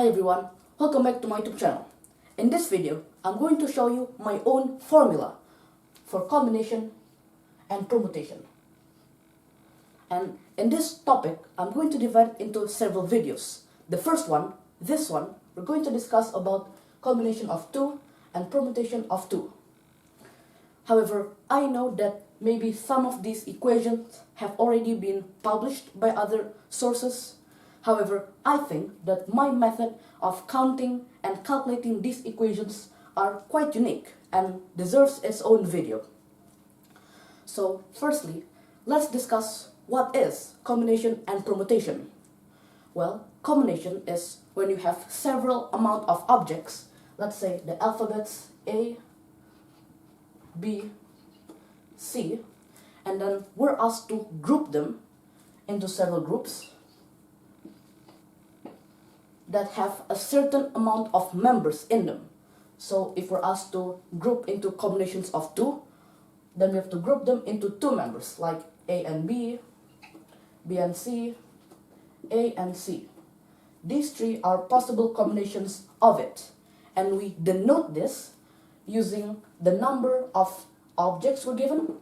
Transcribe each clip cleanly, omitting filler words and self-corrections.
Hi everyone, welcome back to my YouTube channel. In this video, I'm going to show you my own formula for combination and permutation. And in this topic, I'm going to divide it into several videos. The first one, this one, we're going to discuss about combination of 2 and permutation of 2. However, I know that maybe some of these equations have already been published by other sources. However, I think that my method of counting and calculating these equations are quite unique and deserves its own video. So, firstly, let's discuss what is combination and permutation. Well, combination is when you have several amount of objects, let's say the alphabets A, B, C, and then we're asked to group them into several groups that have a certain amount of members in them. So if we're asked to group into combinations of 2, then we have to group them into 2 members, like A and B, B and C, A and C. These 3 are possible combinations of it, and we denote this using the number of objects we're given.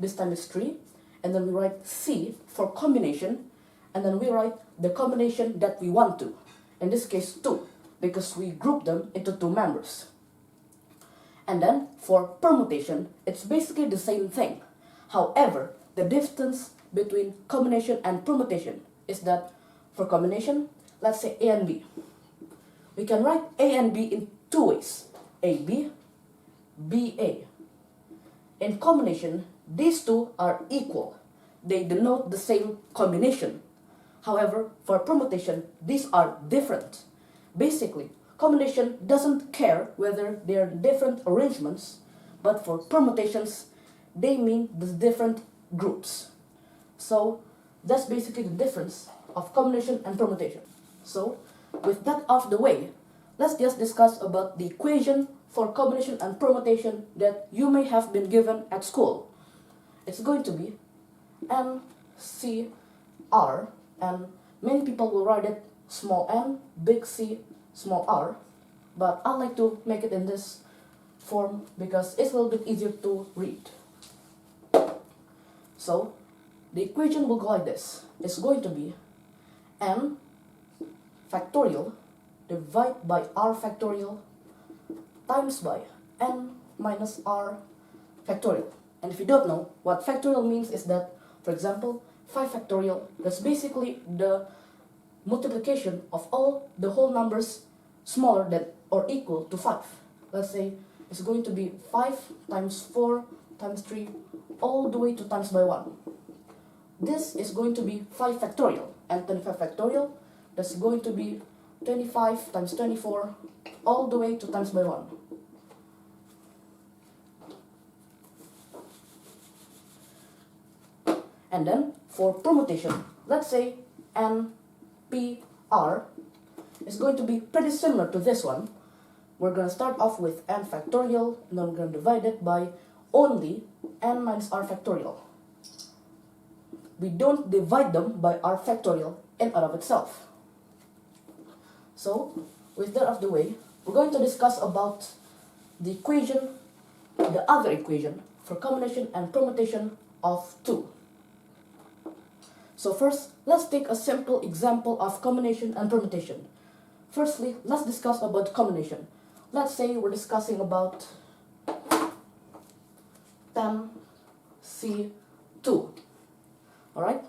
This time is 3, and then we write C for combination, and then we write the combination that we want to. In this case 2, because we group them into 2 members. And then for permutation, it's basically the same thing. However, the difference between combination and permutation is that for combination, let's say A and B. We can write A and B in 2 ways, AB, BA. In combination, these 2 are equal. They denote the same combination. However, for permutation, these are different. Basically, combination doesn't care whether they are different arrangements, but for permutations, they mean the different groups. So, that's basically the difference of combination and permutation. So, with that out of the way, let's just discuss about the equation for combination and permutation that you may have been given at school. It's going to be NCR, and many people will write it small n, big C, small r, but I like to make it in this form because it's a little bit easier to read. So, the equation will go like this. It's going to be n factorial divided by r factorial times by n minus r factorial. And if you don't know, what factorial means is that, for example, 5 factorial, that's basically the multiplication of all the whole numbers smaller than or equal to 5. Let's say it's going to be 5 times 4 times 3 all the way to times by 1. This is going to be 5 factorial, and 25 factorial, that's going to be 25 times 24 all the way to times by 1. And then for permutation, let's say NPR is going to be pretty similar to this one. We're going to start off with n factorial, and then we're going to divide it by only n minus r factorial. We don't divide them by r factorial in and of itself. So, with that out of the way, we're going to discuss about the equation, the other equation for combination and permutation of 2. So first, let's take a simple example of combination and permutation. Firstly, let's discuss about combination. Let's say we're discussing about 10C2. Alright?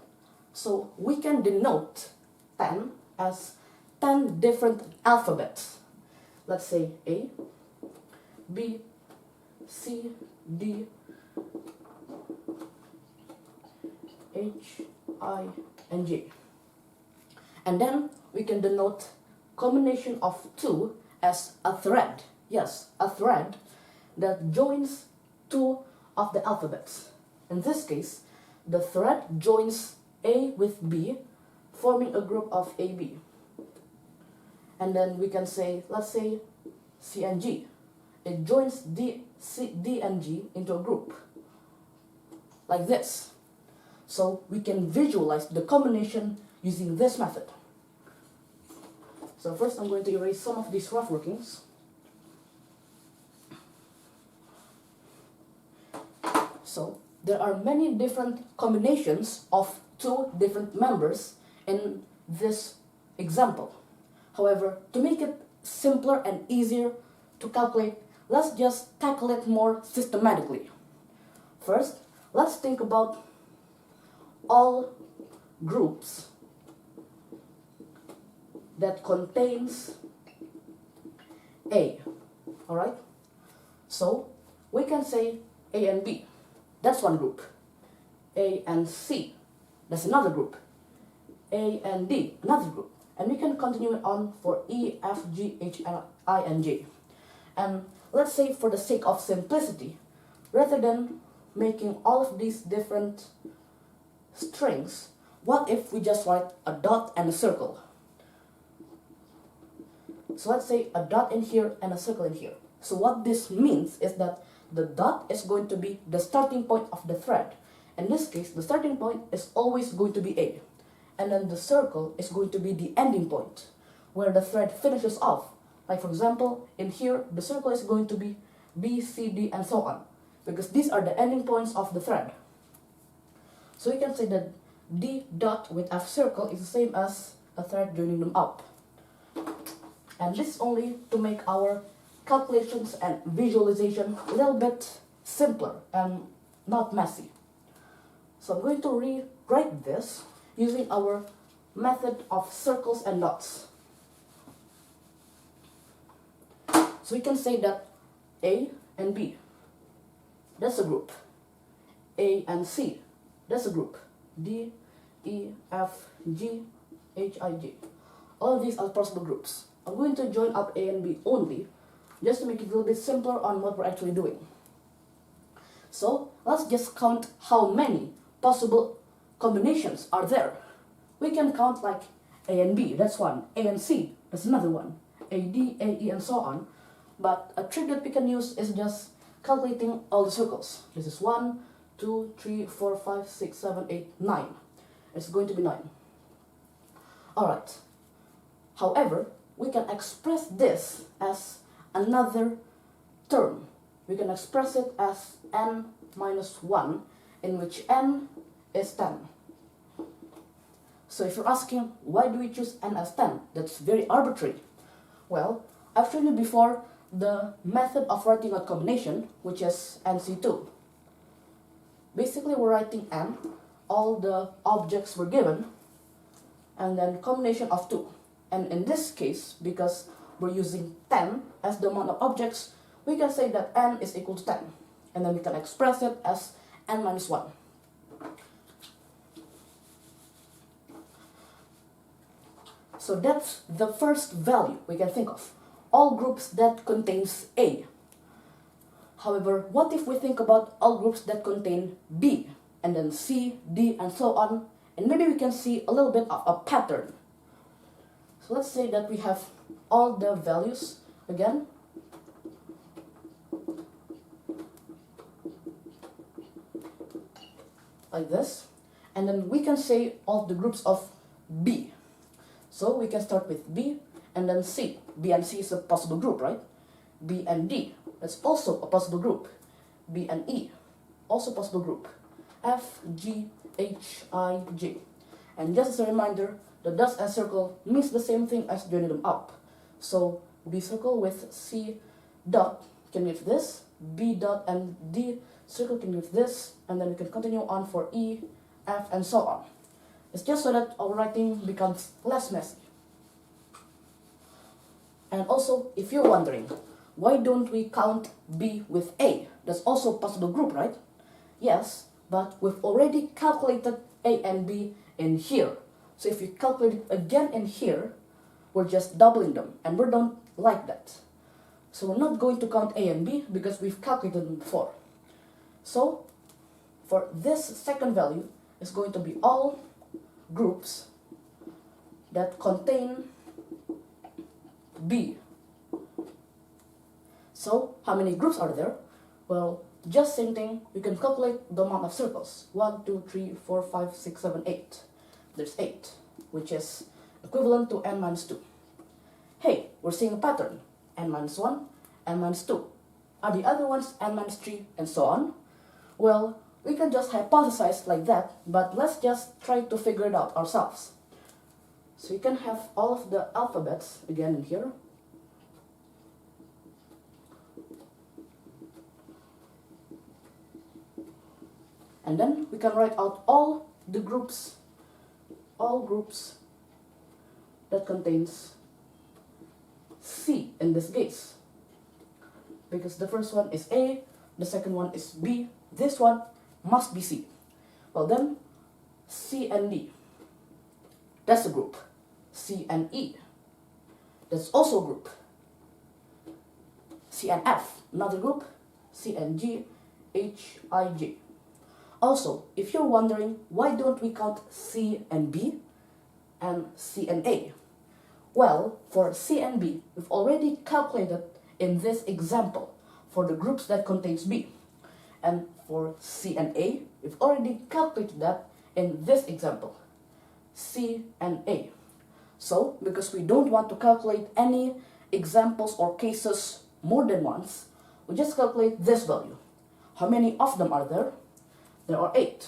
So we can denote 10 as 10 different alphabets. Let's say A, B, C, D, H, I, and J. And then we can denote combination of 2 as a thread. Yes, a thread that joins 2 of the alphabets. In this case, the thread joins A with B, forming a group of AB. And then we can say, let's say C and G. It joins D and G into a group, like this. So we can visualize the combination using this method. So first I'm going to erase some of these rough workings. So there are many different combinations of two different members in this example. However, to make it simpler and easier to calculate, let's just tackle it more systematically. First, let's think about all groups that contains A. Alright? So, we can say A and B. That's one group. A and C. That's another group. A and D. Another group. And we can continue on for E, F, G, H, I, and J. And let's say for the sake of simplicity, rather than making all of these different strings, what if we just write a dot and a circle? So let's say a dot in here and a circle in here. So what this means is that the dot is going to be the starting point of the thread. In this case, the starting point is always going to be A. And then the circle is going to be the ending point, where the thread finishes off. Like for example, in here, the circle is going to be B, C, D, and so on, because these are the ending points of the thread. So we can say that D dot with F circle is the same as a thread joining them up. And this is only to make our calculations and visualization a little bit simpler and not messy. So I'm going to rewrite this using our method of circles and dots. So we can say that A and B, that's a group. A and C, that's a group. D, E, F, G, H, I, J. All of these are possible groups. I'm going to join up A and B only, just to make it a little bit simpler on what we're actually doing. So let's just count how many possible combinations are there. We can count like A and B, that's one. A and C, that's another one. AD, AE, and so on. But a trick that we can use is just calculating all the circles. This is 1, 2, 3, 4, 5, 6, 7, 8, 9. It's going to be 9. Alright. However, we can express this as another term. We can express it as n minus 1, in which n is 10. So if you're asking, why do we choose n as 10? That's very arbitrary. Well, I've shown you before the method of writing a combination, which is NC2. Basically, we're writing n, all the objects were given, and then combination of 2. And in this case, because we're using 10 as the amount of objects, we can say that n is equal to 10. And then we can express it as n minus 1. So that's the first value we can think of. All groups that contains A. However, what if we think about all groups that contain B, and then C, D, and so on, and maybe we can see a little bit of a pattern. So let's say that we have all the values again. Like this. And then we can say all the groups of B. So we can start with B and then C. B and C is a possible group, right? B and D, that's also a possible group. B and E, also possible group. F, G, H, I, J. And just as a reminder, the dots and circle means the same thing as joining them up. So B circle with C dot can give this, B dot and D circle can give this, and then we can continue on for E, F, and so on. It's just so that our writing becomes less messy. And also, if you're wondering, why don't we count B with A? That's also a possible group, right? Yes, but we've already calculated A and B in here. So if you calculate it again in here, we're just doubling them, and we don't like that. So we're not going to count A and B because we've calculated them before. So for this second value, it's going to be all groups that contain B. So how many groups are there? Well, just same thing, we can calculate the amount of circles. 1, 2, 3, 4, 5, 6, 7, 8. There's 8, which is equivalent to n minus 2. hey, we're seeing a pattern, n minus 1, n minus 2. Are the other ones n minus 3, and so on? Well, we can just hypothesize like that, but let's just try to figure it out ourselves. So you can have all of the alphabets again in here. And then we can write out all groups that contains C in this case. Because the first one is A, the second one is B, this one must be C. Well then, C and D, that's a group. C and E, that's also a group. C and F, another group. C and G, H, I, J. Also, if you're wondering, why don't we count C and B and C and A? Well, for C and B, we've already calculated in this example for the groups that contains B. And for C and A, we've already calculated that in this example, C and A. So, because we don't want to calculate any examples or cases more than once, we just calculate this value. How many of them are there? There are 8.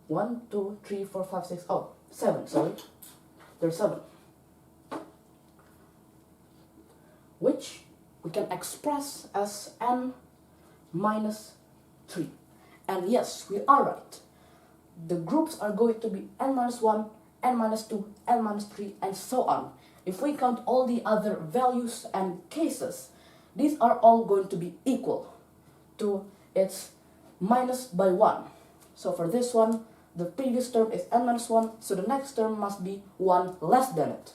1, 2, 3, 4, 5, 6, 7, sorry. There's 7. Which we can express as n minus 3. And yes, we are right. The groups are going to be n minus 1, n minus 2, n minus 3, and so on. If we count all the other values and cases, these are all going to be equal to its minus by 1. So for this one, the previous term is n minus 1, so the next term must be 1 less than it.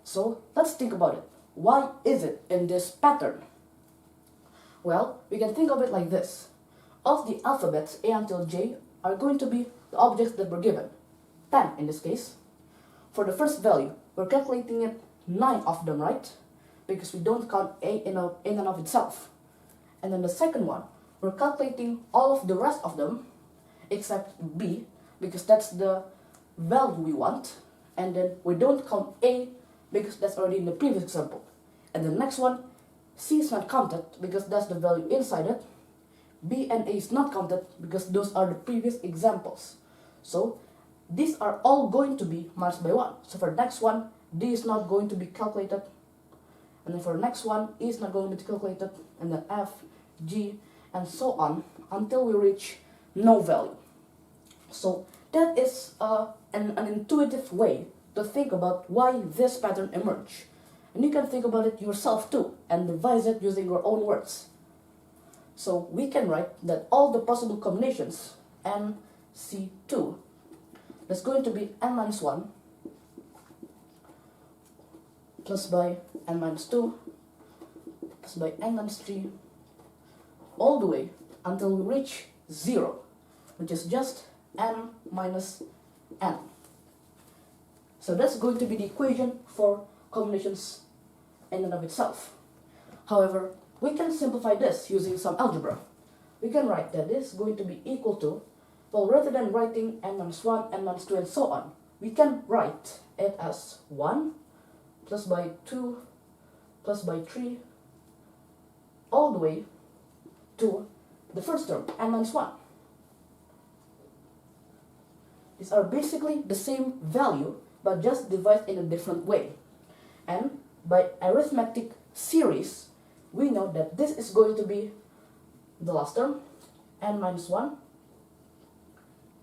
So let's think about it. Why is it in this pattern? Well, we can think of it like this. Of the alphabets A until J are going to be the objects that were given. 10 in this case. For the first value, we're calculating it 9 of them, right? Because we don't count A in and of itself. And then the second one, we're calculating all of the rest of them except B, because that's the value we want. And then we don't count A because that's already in the previous example. And the next one, C is not counted because that's the value inside it. B and A is not counted because those are the previous examples. So these are all going to be minus by 1. So for the next one, D is not going to be calculated. And then for the next one, E is not going to be calculated. And then F, G, and so on until we reach no value. So that is an intuitive way to think about why this pattern emerged. And you can think about it yourself too and revise it using your own words. So we can write that all the possible combinations NC2, that's going to be n minus 1 plus by n minus 2 plus by n minus 3 all the way until we reach 0, which is just n minus n. So that's going to be the equation for combinations in and of itself. However, we can simplify this using some algebra. We can write that this is going to be equal to, well, rather than writing n minus 1, n minus 2, and so on, we can write it as 1 plus by 2 plus by 3 all the way to the first term, n minus 1. These are basically the same value, but just divided in a different way. And by arithmetic series, we know that this is going to be the last term, n minus 1,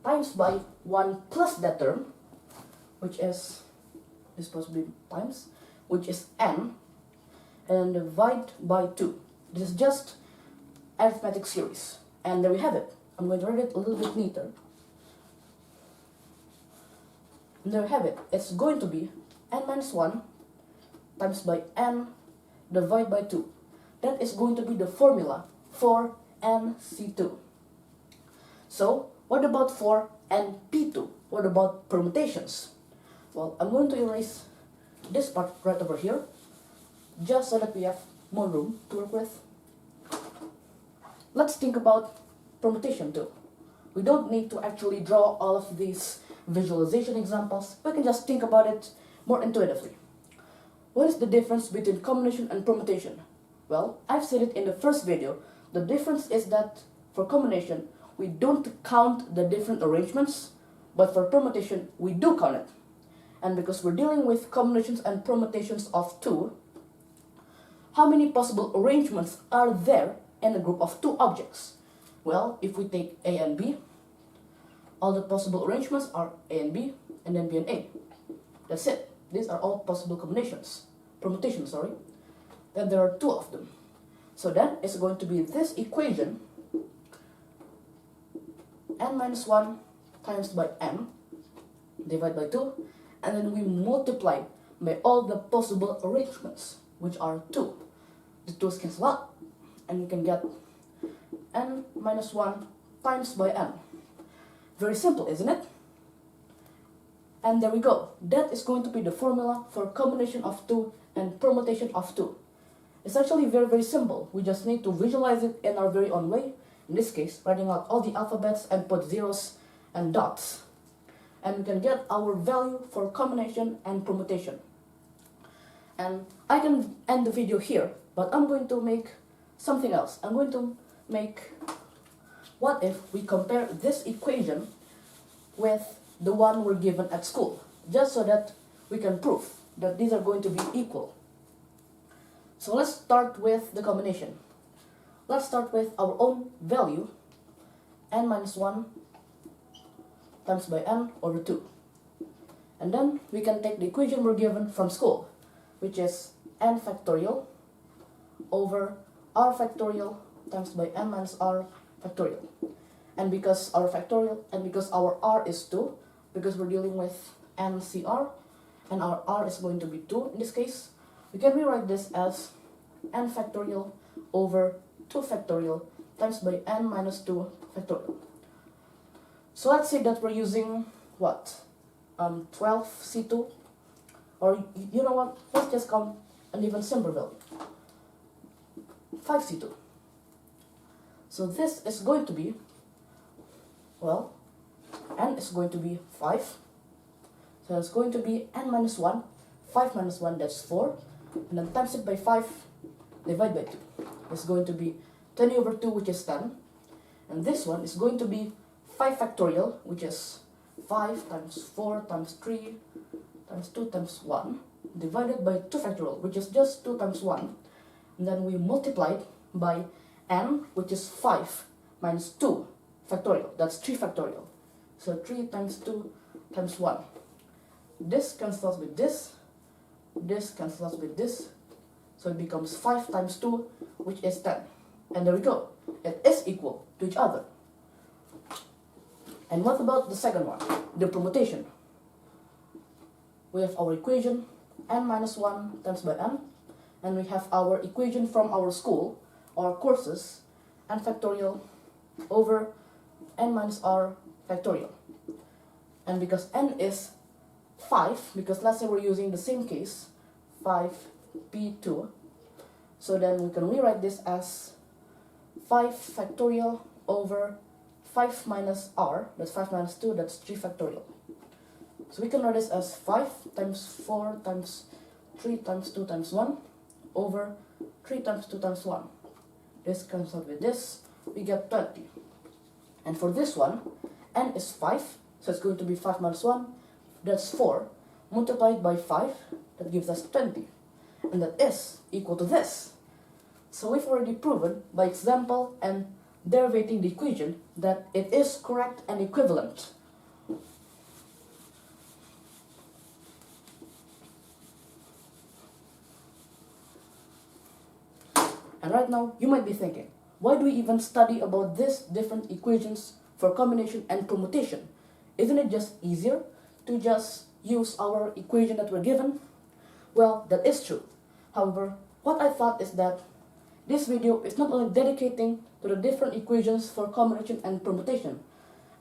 times by 1 plus that term, which is, this supposed to be times, which is n, and divide by 2. This is just arithmetic series. And there we have it. I'm going to write it a little bit neater. And there we have it. It's going to be n minus 1 times by n divided by 2. That is going to be the formula for NC2. So, what about for NP2? What about permutations? Well, I'm going to erase this part right over here, just so that we have more room to work with. Let's think about permutation too. We don't need to actually draw all of these visualization examples. We can just think about it more intuitively. What is the difference between combination and permutation? Well, I've said it in the first video. The difference is that for combination, we don't count the different arrangements, but for permutation, we do count it. And because we're dealing with combinations and permutations of 2, how many possible arrangements are there in a group of 2 objects? Well, if we take A and B, all the possible arrangements are A and B, and then B and A. That's it. These are all possible combinations, permutations, sorry. Then there are 2 of them. So then it's going to be this equation, n minus 1 times by n, divided by 2, and then we multiply by all the possible arrangements, which are 2. The 2's cancel out, and you can get n minus 1 times by n. Very simple, isn't it? And there we go. That is going to be the formula for combination of 2 and permutation of 2. It's actually very, very simple. We just need to visualize it in our very own way. In this case, writing out all the alphabets and put zeros and dots. And we can get our value for combination and permutation. And I can end the video here, but I'm going to make something else. I'm going to make, what if we compare this equation with the one we're given at school, just so that we can prove that these are going to be equal. So let's start with the combination. Let's start with our own value, n minus 1 times by n over 2. And then we can take the equation we're given from school, which is n factorial over r factorial times by n minus r factorial. And because our factorial, and because our r is 2, because we're dealing with NCR, and our r is going to be 2 in this case, we can rewrite this as n factorial over 2 factorial times by n minus 2 factorial. So let's say that we're using, what, 12C2, or you know what, let's just count an even simpler value, 5C2. So this is going to be, well, n is going to be 5, so it's going to be n minus 1, 5 minus 1, that's 4, and then times it by 5, divide by 2. It's going to be 20 over 2, which is 10, and this one is going to be 5 factorial, which is 5 times 4 times 3 times 2 times 1, divided by 2 factorial, which is just 2 times 1, and then we multiply by n, which is 5 minus 2 factorial, that's 3 factorial. So 3 times 2 times 1. This cancels with this cancels with this, so it becomes 5 times 2, which is 10. And there we go, it is equal to each other. And what about the second one, the permutation? We have our equation, n minus 1 times by n, and we have our equation from our school, or courses, n factorial over n minus r factorial. And because n is 5, because let's say we're using the same case, 5p2, so then we can rewrite this as 5 factorial over 5 minus r, that's 5 minus 2, that's 3 factorial. So we can write this as 5 times 4 times 3 times 2 times 1 over 3 times 2 times 1. This cancels with this, we get 20. And for this one, n is 5, so it's going to be 5 minus 1, that's 4, multiplied by 5, that gives us 20. And that is equal to this. So we've already proven by example and derivating the equation that it is correct and equivalent. And right now, you might be thinking, why do we even study about these different equations for combination and permutation? Isn't it just easier to just use our equation that we're given? Well, that is true. However, what I thought is that this video is not only dedicating to the different equations for combination and permutation,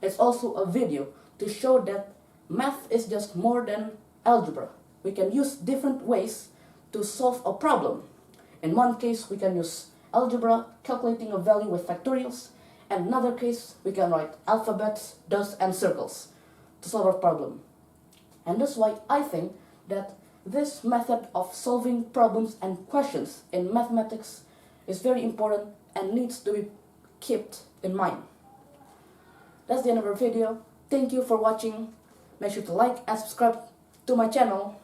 it's also a video to show that math is just more than algebra. We can use different ways to solve a problem. In one case, we can use algebra, calculating a value with factorials, and in another case, we can write alphabets, dots, and circles to solve our problem. And that's why I think that This method of solving problems and questions in mathematics is very important and needs to be kept in mind. That's the end of our video. Thank you for watching. Make sure to like and subscribe to my channel.